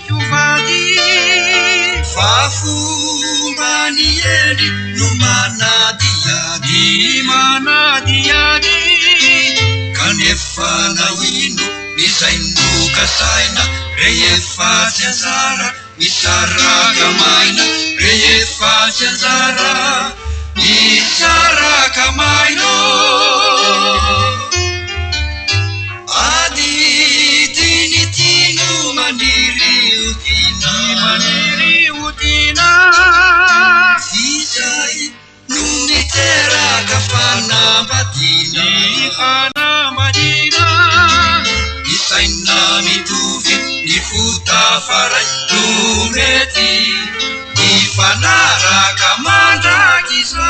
jovady fafomba ny ely no manadiady kanefa naino izay nokasaina rehefa tsy anjara misaraka maina rehefa tsy anjara misaraka maino adidinitino maniry utina izay no niteraka fanambadiana isaina mitovy ny fotafaray no mety ny fanaraka mandrakisa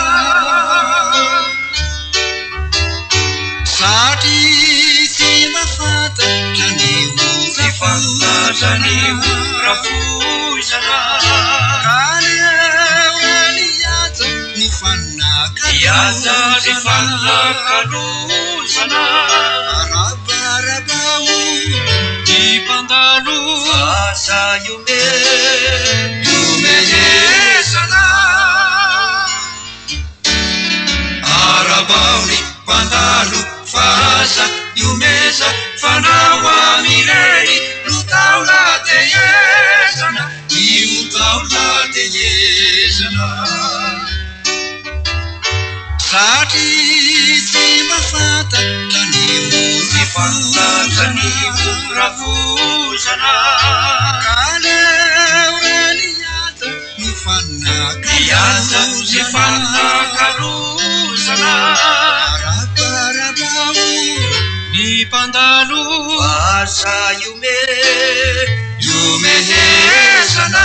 satria tsy mafantatra ny rafozana kaleueliaza ny fanakalusana arabarabao ny pandalo asa yomehesana arabaony pandalo fasa iomeza fanao amireny lutaolateyezana iutaolateyezana satria tsy mafantatra ny rafozana kaleueliaza ny fanakalusana arabarabao ny pandalo asa iomehesana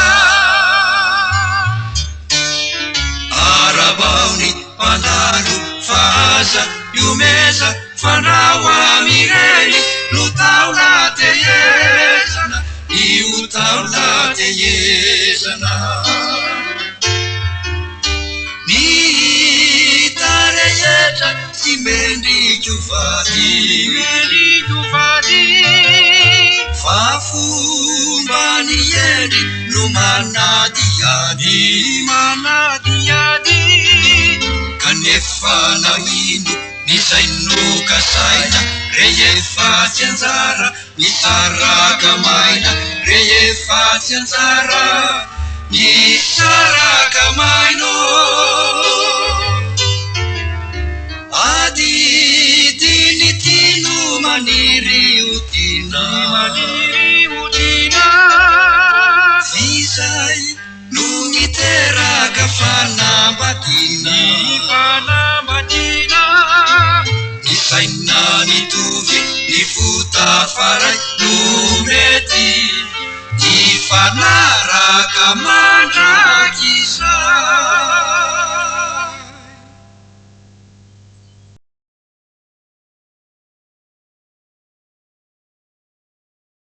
arabaony pandalo fasa iomeza fanao amireny lutaolateyezana iutaolateyezana mitarehetra sy mendrikjovady fafomba ny ely no manadiady kanefa naino izay nokasaina rehefa tsy anjara misaraka maina rehefa tsy anjara misaraka maino adidinitino maniry utina izay no niteraka fanambadiana isaina mitovy ny fotafaray no mety ny fanaraka